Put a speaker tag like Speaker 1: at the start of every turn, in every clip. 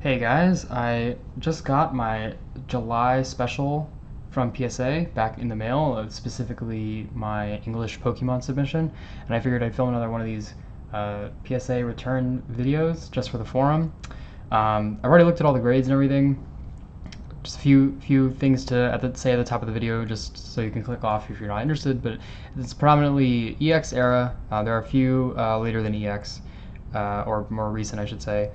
Speaker 1: Hey guys, I just got my July special from PSA back in the mail, specifically my English Pokemon submission, and I figured I'd film another one of these PSA return videos just for the forum. I've already looked at all the grades and everything. Just a few things to say at the top of the video, just so you can click off if you're not interested. But it's predominantly EX era. There are a few later than EX, or more recent, I should say,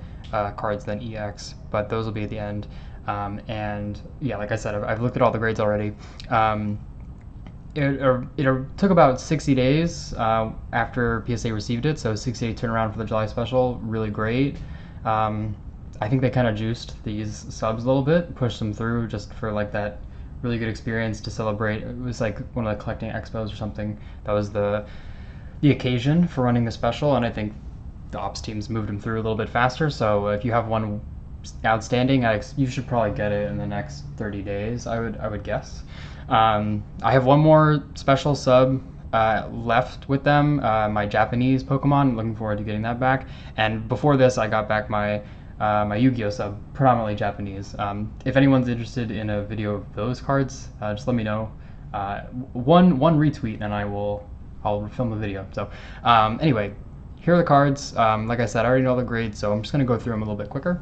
Speaker 1: cards than EX, but those will be at the end. And yeah, like I said, I've looked at all the grades already. It took about 60 days after PSA received it, so 60-day turnaround for the July special, really great. I think they kind of juiced these subs a little bit, pushed them through just for like that really good experience to celebrate. It was like one of the collecting expos or something. That was the occasion for running the special, and I think the ops teams moved them through a little bit faster. So if you have one outstanding, you should probably get it in the next 30 days. I would guess. I have one more special sub left with them, my Japanese Pokemon. Looking forward to getting that back. And before this, I got back my Yu-Gi-Oh sub, predominantly Japanese. If anyone's interested in a video of those cards, just let me know. One retweet and I'll film a video. So anyway, here are the cards. Like I said, I already know the grades, so I'm just going to go through them a little bit quicker.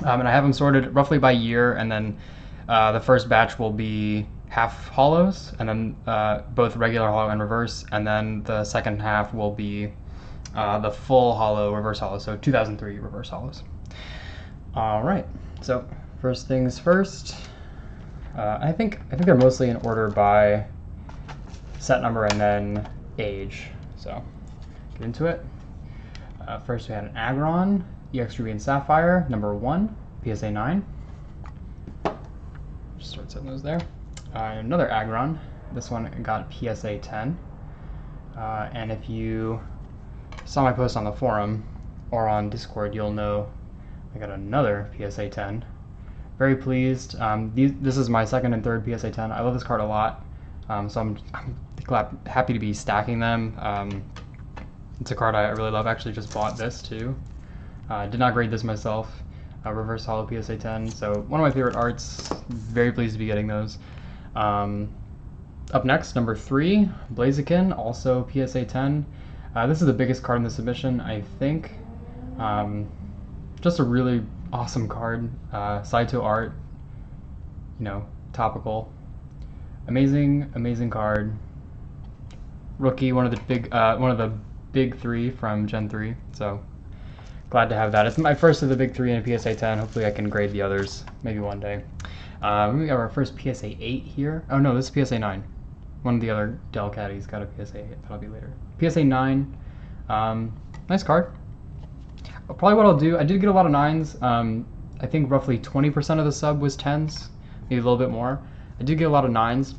Speaker 1: And I have them sorted roughly by year, and then the first batch will be half holos, and then both regular holo and reverse, and then the second half will be the full holo, reverse holo, so 2003 reverse holos. All right, so first things first. I think they're mostly in order by set number and then age. So get into it. First we had an Aggron, EX Ruby and Sapphire, number 1, PSA 9. Just start setting those there. Another Aggron. This one got PSA 10. And if you saw my post on the forum or on Discord, you'll know I got another PSA 10. Very pleased. This is my second and third PSA 10. I love this card a lot, so I'm happy to be stacking them. It's a card I really love. I actually just bought this too. Did not grade this myself. Reverse Holo PSA 10. So one of my favorite arts. Very pleased to be getting those. Up next, number 3, Blaziken, also PSA 10. This is the biggest card in the submission, I think. Just a really awesome card. Saito art, topical. Amazing card. Rookie, one of the big 3 from Gen 3. So glad to have that. It's my first of the big 3 in a PSA 10. Hopefully I can grade the others maybe one day. We got our first PSA 8 here. Oh no, this is PSA 9. One of the other Del Caddies got a PSA 8. That'll be later. PSA 9. Nice card. Probably what I'll do, I did get a lot of 9s. I think roughly 20% of the sub was 10s, maybe a little bit more. I did get a lot of 9s.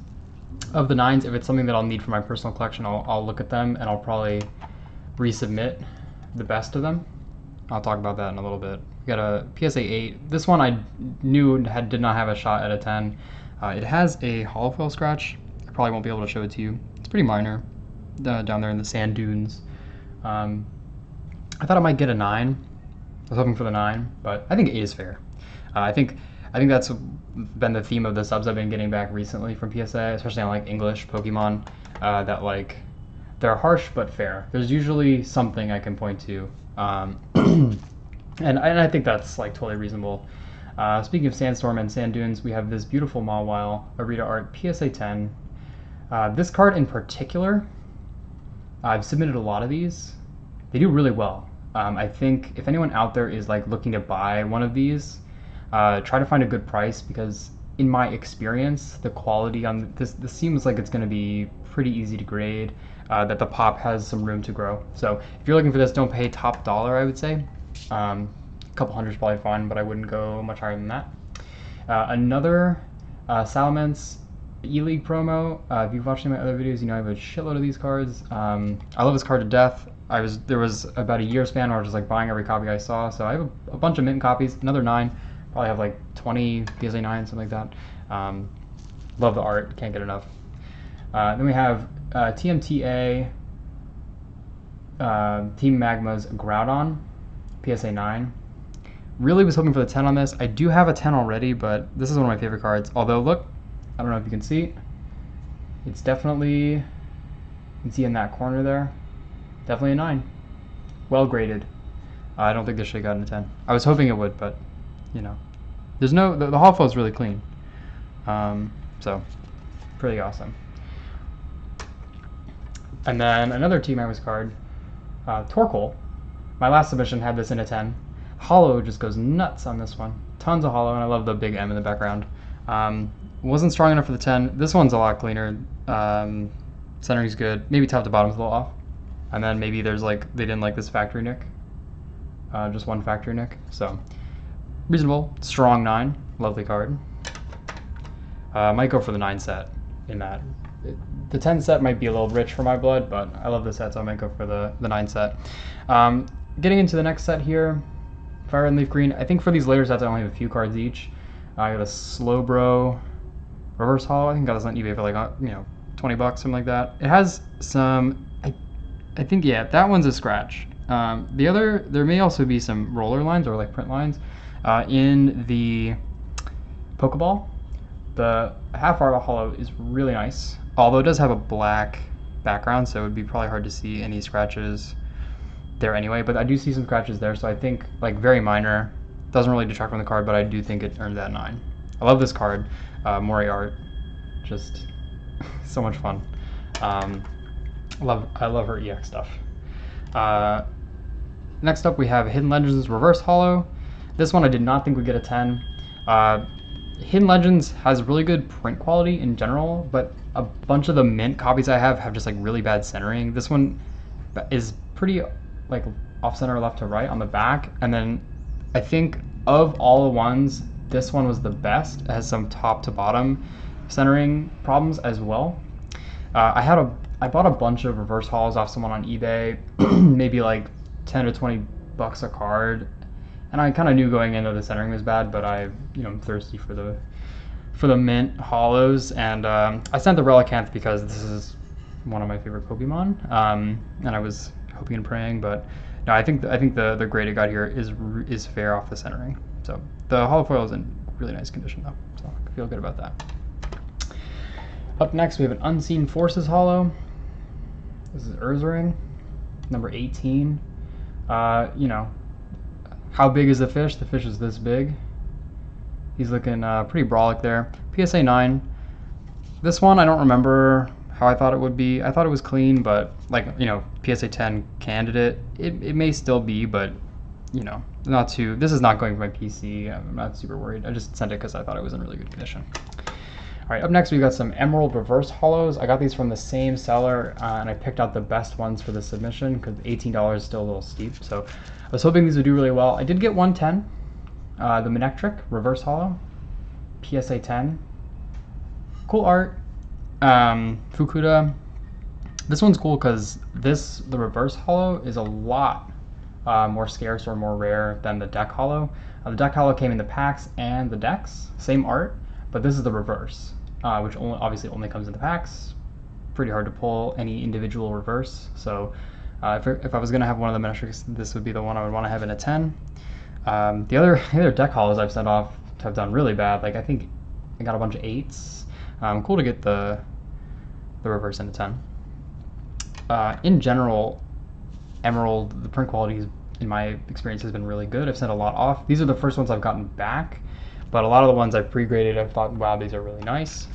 Speaker 1: Of the 9s, if it's something that I'll need for my personal collection, I'll look at them and I'll probably resubmit the best of them. I'll talk about that in a little bit. We got a PSA 8. This one I knew did not have a shot at a 10. It has a holofoil scratch. I probably won't be able to show it to you. It's pretty minor, down there in the sand dunes. I thought I might get a 9. I was hoping for the 9, but I think 8 is fair. I think that's been the theme of the subs I've been getting back recently from PSA, especially on like English Pokemon, that like they're harsh but fair. There's usually something I can point to, and I think that's like totally reasonable. Speaking of Sandstorm and Sand Dunes, we have this beautiful Mawile, Arita Art PSA 10. This card in particular, I've submitted a lot of these. They do really well. I think if anyone out there is like looking to buy one of these, try to find a good price, because in my experience, the quality on this seems like it's going to be pretty easy to grade, that the pop has some room to grow. So if you're looking for this, don't pay top dollar, I would say. A couple hundred is probably fine, but I wouldn't go much higher than that. Another Salamence E-League promo. If you've watched any of my other videos, you know I have a shitload of these cards. I love this card to death. There was about a year span where I was just like buying every copy I saw, so I have a bunch of mint copies, another 9, probably have like 20 PSA 9, something like that. Love the art, can't get enough. Then we have TMTA, Team Magma's Groudon, PSA 9. Really was hoping for the 10 on this. I do have a 10 already, but this is one of my favorite cards. Although, look, I don't know if you can see. It's definitely, you can see in that corner there, definitely a 9. Well graded. I don't think this should have gotten a 10. I was hoping it would, but, you know. There's no, the holo foil is really clean. So, pretty awesome. And then another Team Iris card, Torkoal. My last submission had this in a 10. Holo just goes nuts on this one. Tons of holo, and I love the big M in the background. Wasn't strong enough for the 10. This one's a lot cleaner. Centering's good. Maybe top to bottom's a little off. And then maybe there's like, they didn't like this factory nick. Just one factory nick. So, reasonable. Strong 9. Lovely card. Might go for the 9 set in that. The 10 set might be a little rich for my blood, but I love the set, so I might go for the 9 set. Getting into the next set here, Fire and Leaf Green. I think for these later sets, I only have a few cards each. I got a Slowbro reverse holo. I think I got this on eBay for like, $20, something like that. It has some, I think, yeah, that one's a scratch. The other, there may also be some roller lines or like print lines in the Pokeball. The half art holo is really nice, although it does have a black background, so it would be probably hard to see any scratches there anyway, but I do see some scratches there, so I think, like, very minor. Doesn't really detract from the card, but I do think it earned that 9. I love this card. Mori art. Just so much fun. I love her EX stuff. Next up, we have Hidden Legends Reverse Holo. This one I did not think would get a 10. Hidden Legends has really good print quality in general, but a bunch of the mint copies I have just like really bad centering. This one is pretty like off center left to right on the back, and then I think of all the ones, this one was the best. It has some top to bottom centering problems as well. I bought a bunch of reverse holos off someone on eBay, maybe like 10 to 20 bucks a card. And I kind of knew going in that the centering was bad, but I'm thirsty for the mint holos, and I sent the Relicanth because this is one of my favorite Pokemon, and I was hoping and praying, but no, I think the grade I got here is fair off the centering. So the holo foil is in really nice condition though, so I feel good about that. Up next, we have an Unseen Forces holo. This is Urzaring, number 18. How big is the fish? The fish is this big. He's looking pretty brolic there. PSA 9. This one, I don't remember how I thought it would be. I thought it was clean, but like, PSA 10 candidate. It may still be, but, not too. This is not going for my PC. I'm not super worried. I just sent it because I thought it was in really good condition. All right, up next, we've got some Emerald Reverse Holos. I got these from the same seller, and I picked out the best ones for the submission because $18 is still a little steep. So I was hoping these would do really well. I did get 110, the Manectric Reverse Holo, PSA 10. Cool art. Fukuda. This one's cool because the Reverse Holo is a lot more scarce or more rare than the Deck Holo. The Deck Holo came in the packs and the decks, same art, but this is the reverse, which obviously only comes in the packs. Pretty hard to pull any individual reverse, so if I was going to have one of the Manectrics, this would be the one I would want to have in a 10. The other Deck Holos I've sent off have done really bad. Like, I think I got a bunch of 8s. Cool to get the reverse in a 10. In general, Emerald, the print quality, in my experience, has been really good. I've sent a lot off. These are the first ones I've gotten back, but a lot of the ones I've pre-graded, I've thought, wow, these are really nice.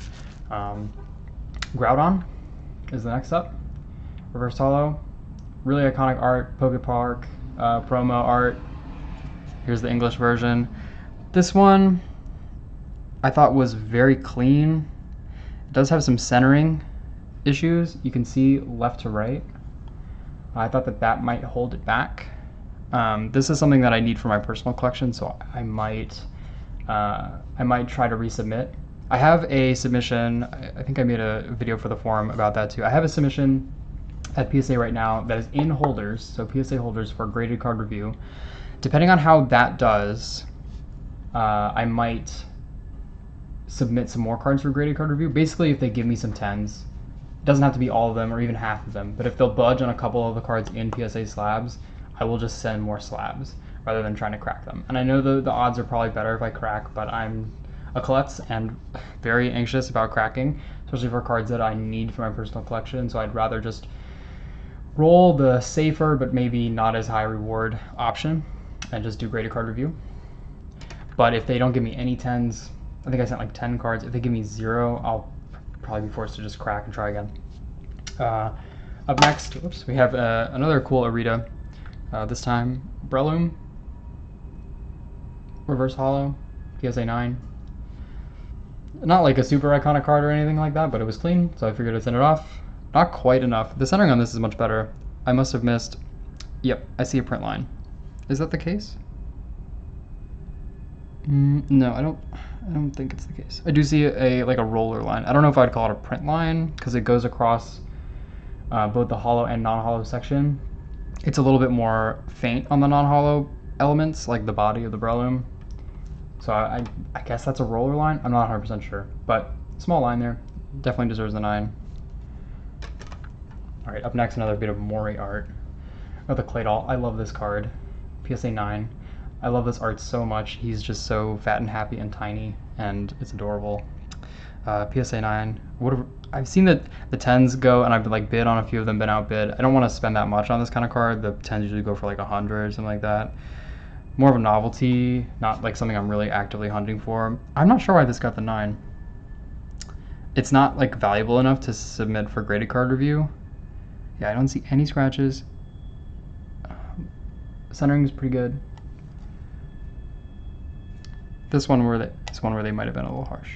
Speaker 1: Groudon is the next up. Reverse Holo. Really iconic art, Pokepark promo art. Here's the English version. This one I thought was very clean. It does have some centering issues. You can see left to right. I thought that might hold it back. This is something that I need for my personal collection, so I might try to resubmit. I have a submission. I think I made a video for the forum about that too. I have a submission at PSA right now that is in holders, so PSA holders for graded card review. Depending on how that does, I might submit some more cards for graded card review. Basically, if they give me some 10s, it doesn't have to be all of them or even half of them, but if they'll budge on a couple of the cards in PSA slabs, I will just send more slabs. rather than trying to crack them. And I know the odds are probably better if I crack, but I'm a klutz and very anxious about cracking, especially for cards that I need for my personal collection. So I'd rather just roll the safer but maybe not as high reward option and just do graded card review. But if they don't give me any 10s, I think I sent like 10 cards. If they give me 0, I'll probably be forced to just crack and try again. Up next, whoops, we have another cool Arita. This time, Breloom, Reverse Holo, PSA 9. Not like a super iconic card or anything like that, but it was clean, so I figured I'd send it off. Not quite enough. The centering on this is much better. I must have missed. Yep, I see a print line. Is that the case? No, I don't think it's the case. I do see a roller line. I don't know if I'd call it a print line because it goes across both the holo and non-holo section. It's a little bit more faint on the non-holo elements, like the body of the Breloom. So I guess that's a roller line. I'm not 100% sure, but small line there. Definitely deserves a 9. All right, up next, another bit of Mori art. Oh, the Claydol. I love this card. PSA 9. I love this art so much. He's just so fat and happy and tiny, and it's adorable. PSA 9. I've seen the 10s go, and I've like bid on a few of them, been outbid. I don't want to spend that much on this kind of card. The 10s usually go for like 100 or something like that. More of a novelty, not like something I'm really actively hunting for. I'm not sure why this got the 9. It's not like valuable enough to submit for graded card review. Yeah, I don't see any scratches. Centering is pretty good. This one where they might have been a little harsh.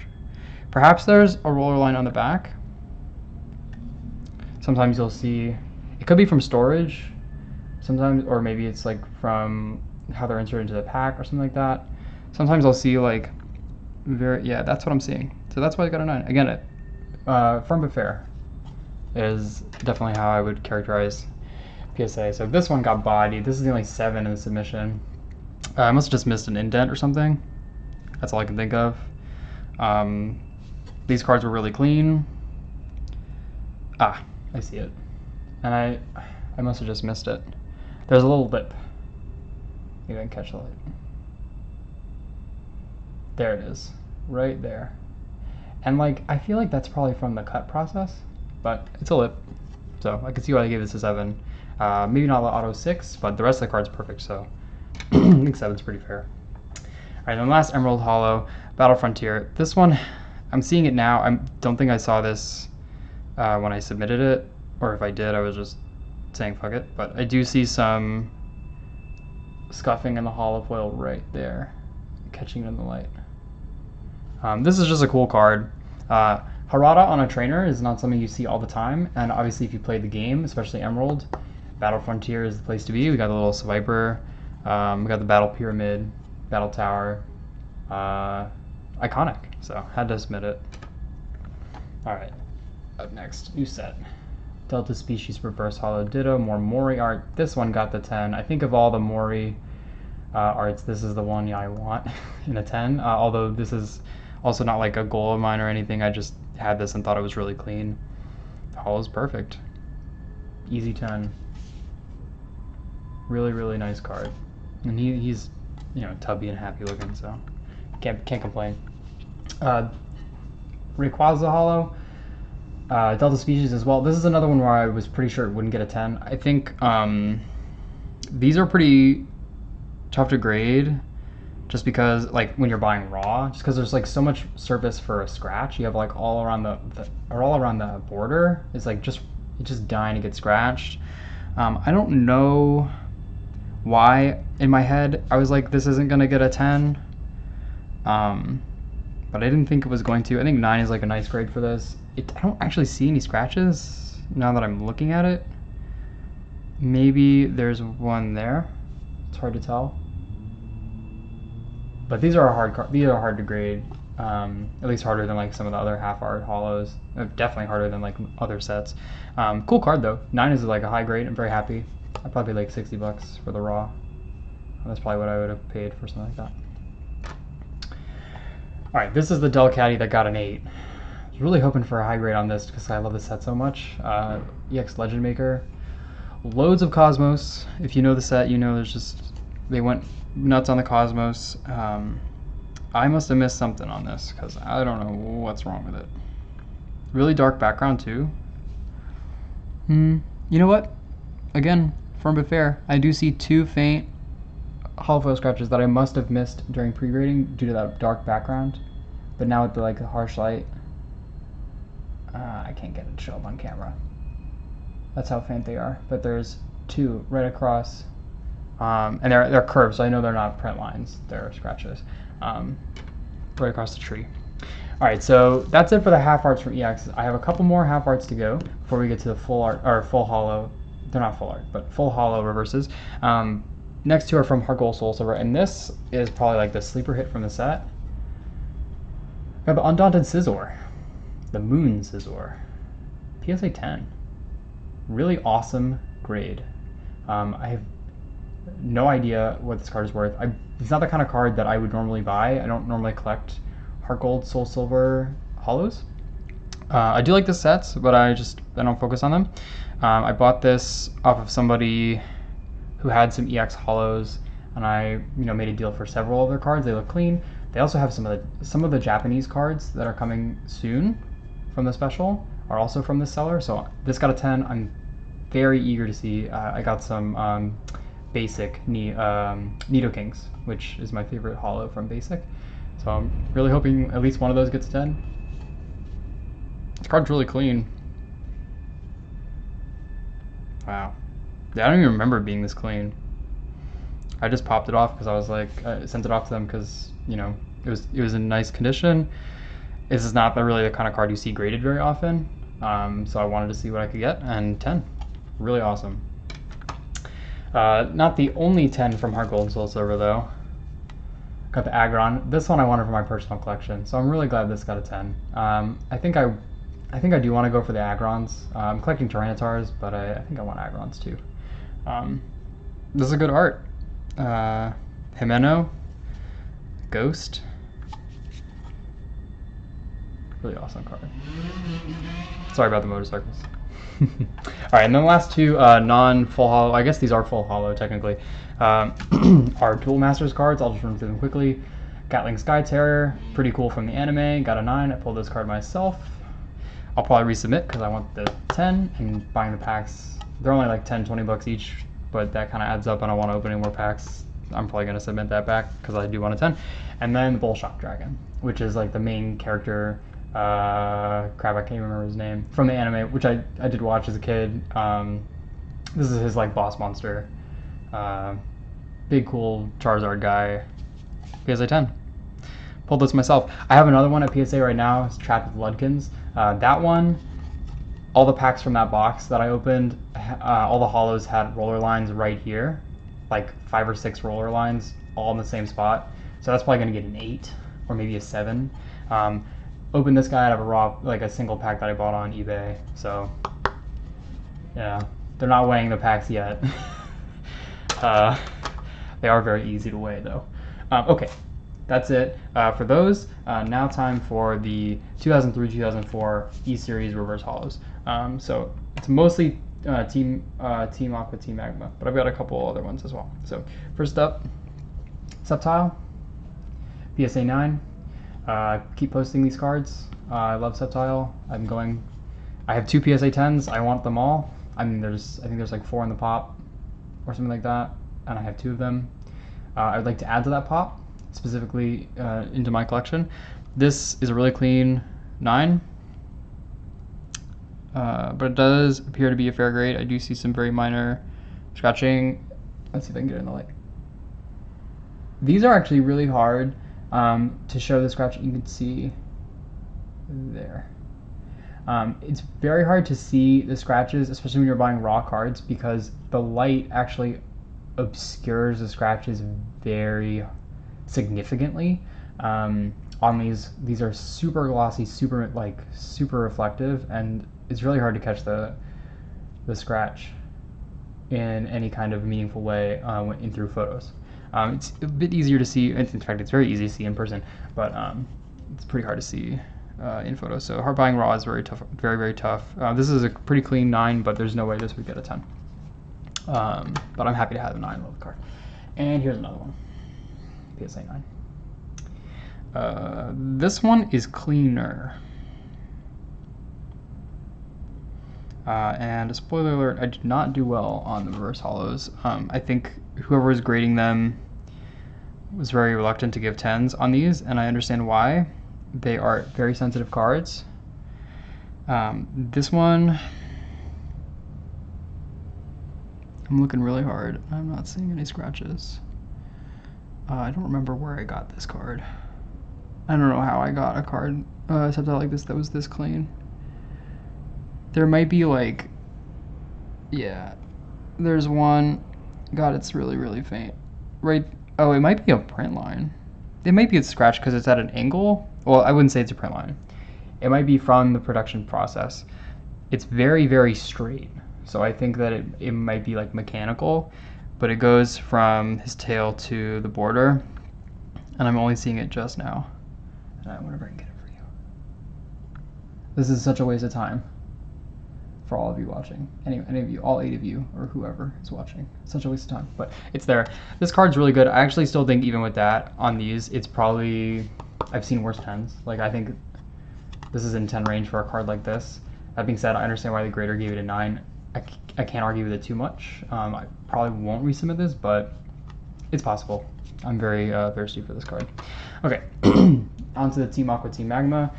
Speaker 1: Perhaps there's a roller line on the back. Sometimes you'll see, it could be from storage, sometimes, or maybe it's like from how they're inserted into the pack or something like that. Sometimes I'll see like yeah, that's what I'm seeing. So that's why I got a 9. Again, firm but fair is definitely how I would characterize PSA. So this one got bodied. This is the only 7 in the submission. I must have just missed an indent or something. That's all I can think of. These cards were really clean. Ah, I see it. And I must have just missed it. There's a little lip. Maybe I can catch the light. There it is. Right there. And like, I feel like that's probably from the cut process, but it's a lip. So I can see why I gave this a 7. Maybe not the auto 6, but the rest of the card's perfect, so I think 7's pretty fair. Alright, then last Emerald Holo, Battle Frontier. This one, I'm seeing it now. I don't think I saw this when I submitted it, or if I did, I was just saying fuck it. But I do see some scuffing in the holo foil right there, catching it in the light. This is just a cool card. Harada on a trainer is not something you see all the time, and obviously if you play the game, especially Emerald, Battle Frontier is the place to be. We got the little Swiper, we got the Battle Pyramid, Battle Tower, iconic, so had to submit it. Alright, up next, new set. Delta Species Reverse Holo Ditto, more Mori art. This one got the 10. I think of all the Mori arts, this is the one I want in a 10, although this is also not like a goal of mine or anything. I just had this and thought it was really clean. The holo's perfect. Easy 10. Really, really nice card. And he's, you know, tubby and happy looking, so can't complain. Rayquaza Holo, Delta Species as well. This is another one where I was pretty sure it wouldn't get a 10. I think these are pretty tough to grade, just because like when you're buying raw, just because there's like so much surface for a scratch. You have like all around the border. It's like it's just dying to get scratched. I don't know why in my head I was like, this isn't gonna get a 10, but I didn't think it was going to. I think 9 is like a nice grade for this. I don't actually see any scratches now that I'm looking at it. Maybe there's one there. It's hard to tell. But these are hard to grade. At least harder than like some of the other half art holos. Definitely harder than like other sets. Cool card though. 9 is like a high grade. I'm very happy. I'd probably like $60 for the raw. That's probably what I would have paid for something like that. All right, this is the Delcatty that got an 8. I was really hoping for a high grade on this because I love the set so much. EX Legend Maker. Loads of Cosmos. If you know the set, you know there's just They went nuts on the Cosmos. I must have missed something on this because I don't know what's wrong with it. Really dark background too. You know what? Again, firm but fair. I do see 2 faint hollow foil scratches that I must have missed during pre-grading due to that dark background. But now with the harsh light, I can't get it to show up on camera. That's how faint they are. But there's 2 right across, and they're curved, so I know they're not print lines. They're scratches, right across the tree. All right, so that's it for the half arts from EX. I have a couple more half arts to go before we get to the full art or full hollow. They're not full art, but full hollow reverses. Next 2 are from Heart Gold Soul Silver, and this is probably like the sleeper hit from the set. We have the Undaunted Scizor, the Moon Scizor, PSA 10. Really awesome grade. I have no idea what this card is worth. It's not the kind of card that I would normally buy. I don't normally collect Heart Gold Soul Silver Holos. I do like the sets, but I don't focus on them. I bought this off of somebody who had some EX Holos, and I made a deal for several of their cards. They look clean. They also have some of the Japanese cards that are coming soon from the special are also from this seller. So this got a 10. I'm very eager to see. I got some basic Nidokings, which is my favorite holo from basic. So I'm really hoping at least one of those gets a 10. This card's really clean. Wow. Yeah, I don't even remember it being this clean. I just popped it off because I was like, I sent it off to them because it was in nice condition. This is not really the kind of card you see graded very often, so I wanted to see what I could get, and 10, really awesome. Not the only 10 from Heart Gold Soul Silver though. Got the Aggron. This one I wanted for my personal collection, so I'm really glad this got a 10. I think I do want to go for the Aggrons. I'm collecting Tyrannitars, but I think I want Aggrons too. This is a good art. Himeno, Ghost. Really awesome card. Sorry about the motorcycles. Alright, and then the last 2 non-full holo, I guess these are full holo technically, are Duel Masters cards. I'll just run through them quickly. Gatling Sky Terrier, pretty cool from the anime, got a 9. I pulled this card myself. I'll probably resubmit because I want the 10, and buying the packs, they're only like 10, 20 bucks each, but that kind of adds up and I want to open more packs. I'm probably going to submit that back because I do want a 10. And then the Bullshock Dragon, which is like the main character, crap, I can't remember his name, from the anime, which I did watch as a kid. This is his like boss monster. Big cool Charizard guy. PSA 10. Pulled this myself. I have another one at PSA right now. It's Trapped with Ludkins. That one, all the packs from that box that I opened, all the holos had roller lines right here, like 5 or 6 roller lines, all in the same spot. So that's probably gonna get an 8 or maybe a 7. Opened this guy out of a single pack that I bought on eBay. So yeah, they're not weighing the packs yet. They are very easy to weigh though. Okay, that's it for those. Now time for the 2003-2004 E-Series Reverse Holos. So it's mostly Team Aqua, Team Magma, but I've got a couple other ones as well. So first up, Sceptile, PSA 9. Keep posting these cards. I love Sceptile. I have 2 PSA 10s. I want them all. I think there's like 4 in the pop or something like that, and I have 2 of them. I would like to add to that pop, specifically into my collection. This is a really clean 9, but it does appear to be a fair grade. I do see some very minor scratching. Let's see if I can get it in the light. These are actually really hard to show the scratch. You can see there. It's very hard to see the scratches, especially when you're buying raw cards, because the light actually obscures the scratches very significantly. On these are super glossy, super reflective, and it's really hard to catch the scratch in any kind of meaningful way through photos. It's a bit easier to see. In fact, it's very easy to see in person, but it's pretty hard to see in photos. So hard buying raw is very tough, very tough. This is a pretty clean 9, but there's no way this would get a 10. But I'm happy to have a 9 level card. And here's another one. PSA 9. This one is cleaner. And a spoiler alert, I did not do well on the reverse holos. I think whoever was grading them was very reluctant to give 10s on these, and I understand why. They are very sensitive cards. This one, I'm looking really hard. I'm not seeing any scratches. I don't remember where I got this card. I don't know how I got a card except out like this that was this clean. There might be like, yeah, there's one. God, it's really, really faint. Right, oh, it might be a print line. It might be a scratch because it's at an angle. Well, I wouldn't say it's a print line. It might be from the production process. It's very, very straight. So I think that it might be like mechanical, but it goes from his tail to the border, and I'm only seeing it just now. And I wonder if I can get it for you. This is such a waste of time for all of you watching. Any of you, all 8 of you, or whoever is watching. Such a waste of time, but it's there. This card's really good. I actually still think even with that, on these, it's probably, I've seen worse 10s. Like, I think this is in 10 range for a card like this. That being said, I understand why the grader gave it a 9. I can't argue with it too much. I probably won't resubmit this, but it's possible. I'm very thirsty for this card. Okay, on to the Team Aqua, Team Magma.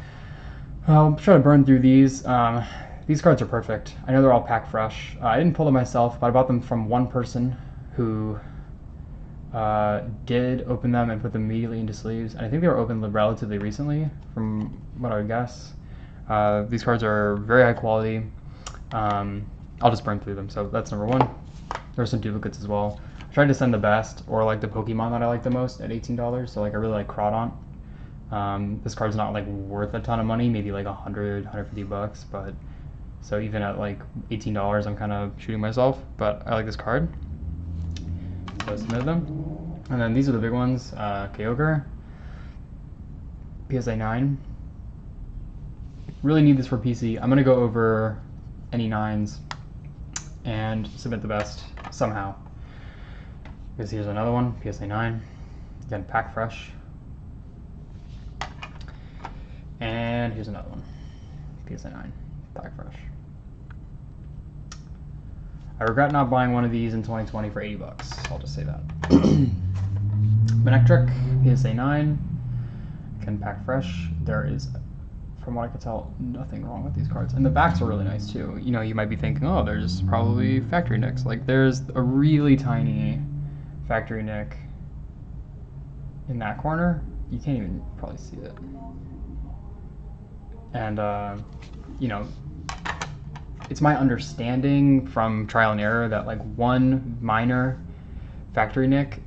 Speaker 1: I'll try to burn through these. These cards are perfect. I know they're all packed fresh. I didn't pull them myself, but I bought them from one person who did open them and put them immediately into sleeves. And I think they were opened relatively recently, from what I would guess. These cards are very high quality. I'll just burn through them, so that's number one. There's some duplicates as well. I tried to send the best, or like the Pokemon that I like the most at $18. So like I really like Crawdon. This card's not like worth a ton of money, maybe like 100, 150 bucks, but so even at like $18, I'm kind of shooting myself, but I like this card. So I submitted them. And then these are the big ones, Kyogre, PSA 9. Really need this for PC. I'm gonna go over any 9s and submit the best somehow. Because here's another one, PSA 9. Again, pack fresh. And here's another one, PSA 9, pack fresh. I regret not buying one of these in 2020 for 80 bucks. I'll just say that. Manectric, PSA 9, again, pack fresh. There is, from what I could tell, nothing wrong with these cards. And the backs are really nice too. You know, you might be thinking, oh, there's probably factory nicks. Like there's a really tiny factory nick in that corner. You can't even probably see it. And, you know, it's my understanding from trial and error that like one minor factory nick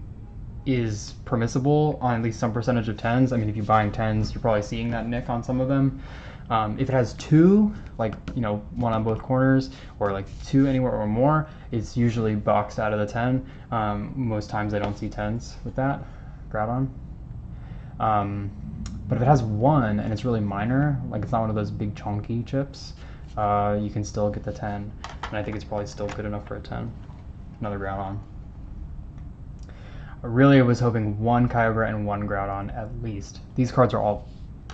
Speaker 1: is permissible on at least some percentage of 10s. I mean, if you're buying 10s, you're probably seeing that nick on some of them. If it has 2, like, you know, one on both corners, or like 2 anywhere or more, it's usually boxed out of the 10. Most times I don't see 10s with that, Groudon. But if it has 1 and it's really minor, like it's not one of those big chunky chips, you can still get the 10. And I think it's probably still good enough for a 10. Another Groudon. I really was hoping 1 Kyogre and 1 Groudon at least. These cards are all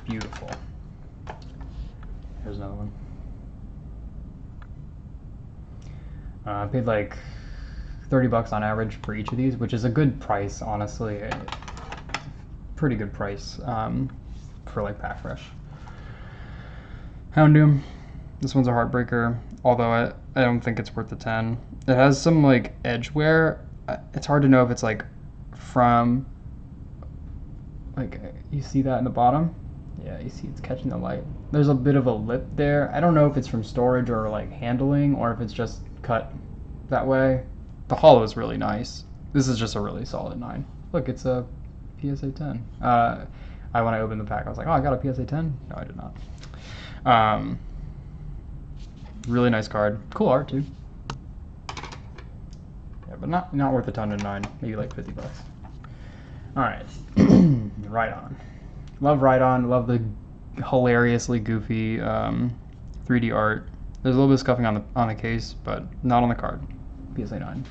Speaker 1: beautiful. Here's another one. I paid like 30 bucks on average for each of these, which is a good price, honestly. Pretty good price for like pack fresh. Houndoom. This one's a heartbreaker, although I don't think it's worth the 10. It has some like edge wear. It's hard to know if it's like from, like, you see that in the bottom? Yeah, you see it's catching the light. There's a bit of a lip there. I don't know if it's from storage or like handling, or if it's just cut that way. The hollow is really nice. This is just a really solid 9. Look, it's a PSA 10. When I opened the pack, I was like, oh, I got a PSA 10? No, I did not. Really nice card. Cool art, too. Yeah, but not worth a ton of 9. Maybe like 50 bucks. Alright. Rhydon. Love Rhydon. Love the hilariously goofy 3D art. There's a little bit of scuffing on the case, but not on the card. PSA 9.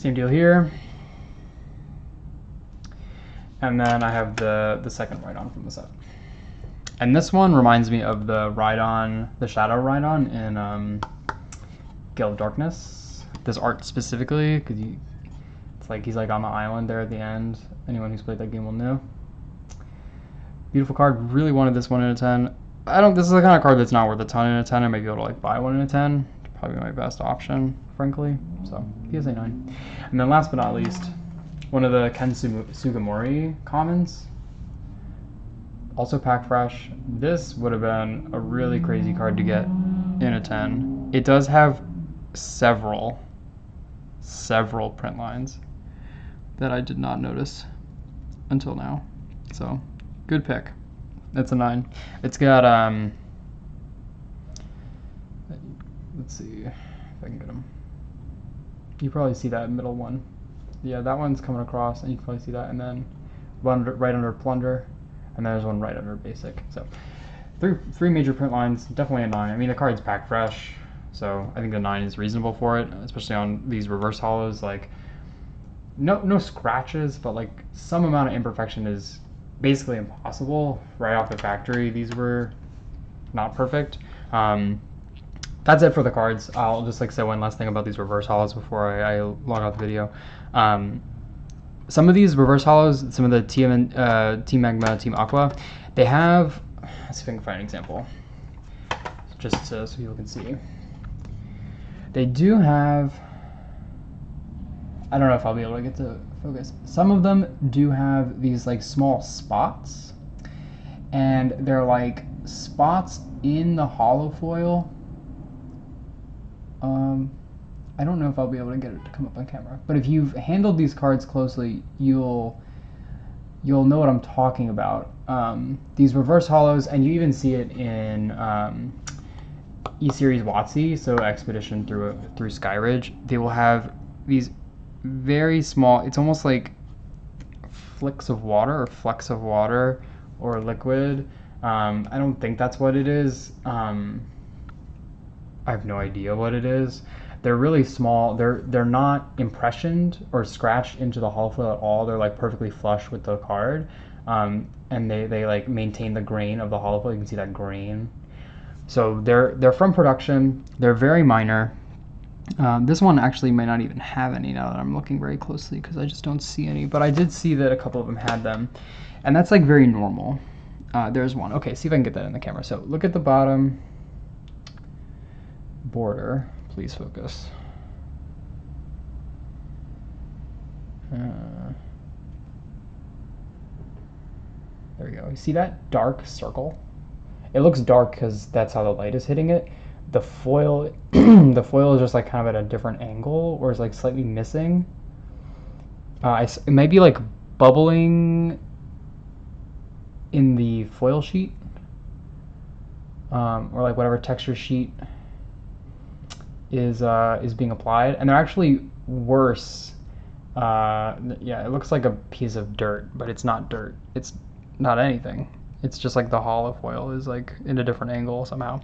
Speaker 1: Same deal here. And then I have the second Rhydon from the set. And this one reminds me of the Rhydon, the Shadow Rhydon in Gale of Darkness. This art specifically, because it's like he's like on the island there at the end. Anyone who's played that game will know. Beautiful card. Really wanted this 1 in a 10. This is the kind of card that's not worth a ton in a 10. I might be able to like buy 1 in a 10. Probably my best option, frankly. So PSA 9. And then last but not least, one of the Ken Sugimori commons. Also pack fresh. This would have been a really crazy card to get in a 10. It does have several print lines that I did not notice until now. So good pick. That's a 9. It's got let's see if I can get them. You probably see that middle one. Yeah, that one's coming across, and you can probably see that, and then one right under Plunder, and then there's one right under Basic. So three major print lines, definitely a 9. I mean, the card's packed fresh, so I think the 9 is reasonable for it, especially on these reverse holos. Like, no scratches, but like some amount of imperfection is basically impossible right off the factory. These were not perfect. That's it for the cards. I'll just like say one last thing about these reverse holos before I log out the video. Some of these reverse holos, some of the Team Magma, Team Aqua, they have, let's see if I can find an example, just so people can see. They do have, I don't know if I'll be able to get to focus. Some of them do have these like small spots, and they're like spots in the holo foil. I don't know if I'll be able to get it to come up on camera, but if you've handled these cards closely, you'll know what I'm talking about. These reverse holos, and you even see it in E-Series WotC, so Expedition through Skyridge. They will have these very small, it's almost like flecks of water or liquid. I don't think that's what it is. I have no idea what it is. They're really small. They're not impressioned or scratched into the holo foil at all. They're like perfectly flush with the card, and they like maintain the grain of the holo foil. You can see that grain. So they're from production. They're very minor. This one actually might not even have any now that I'm looking very closely, because I just don't see any. But I did see that a couple of them had them, and that's like very normal. There's one. Okay, see if I can get that in the camera. So look at the bottom border. Please focus. There we go. You see that dark circle? It looks dark because that's how the light is hitting it. The foil, the foil is just like kind of at a different angle, or is like slightly missing. It might be like bubbling in the foil sheet, or like whatever texture sheet is being applied, and they're actually worse. Yeah, it looks like a piece of dirt, but it's not dirt. It's not anything. It's just like the holo foil is like in a different angle somehow.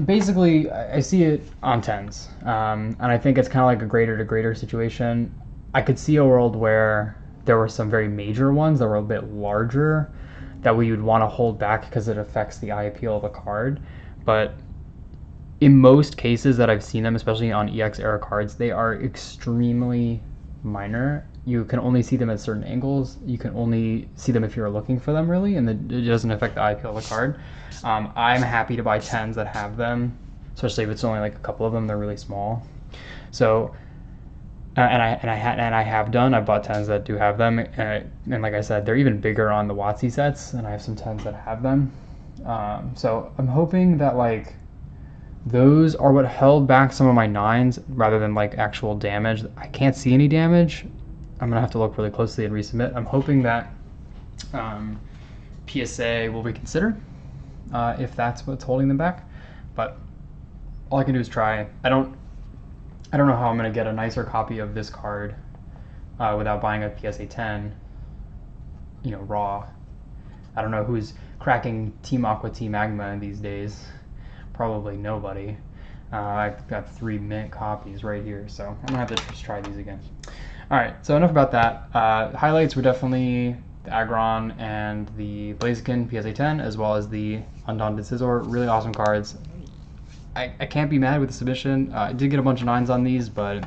Speaker 1: Basically, I see it on 10s, and I think it's kind of like a greater to greater situation. I could see a world where there were some very major ones that were a bit larger that we would want to hold back because it affects the eye appeal of the card. But in most cases that I've seen them, especially on EX era cards, they are extremely minor. You can only see them at certain angles. You can only see them if you're looking for them, really, and it doesn't affect the eye appeal of the card. I'm happy to buy 10s that have them, especially if it's only like a couple of them. They're really small. So, and I have done. I've bought 10s that do have them, and like I said, they're even bigger on the WotC sets, and I have some 10s that have them. So I'm hoping that like those are what held back some of my 9s rather than like actual damage. I can't see any damage. I'm gonna have to look really closely and resubmit. I'm hoping that PSA will reconsider if that's what's holding them back. But all I can do is try. I don't know how I'm gonna get a nicer copy of this card without buying a PSA 10, raw. I don't know who's cracking Team Aqua, Team Magma these days. Probably nobody. I've got 3 mint copies right here, so I'm gonna have to just try these again. All right, so enough about that. Highlights were definitely the Aggron and the Blaziken PSA 10, as well as the Undaunted Scizor. Really awesome cards. I can't be mad with the submission. I did get a bunch of 9s on these, but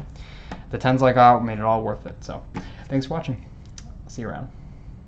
Speaker 1: the 10s I got made it all worth it. So thanks for watching. See you around.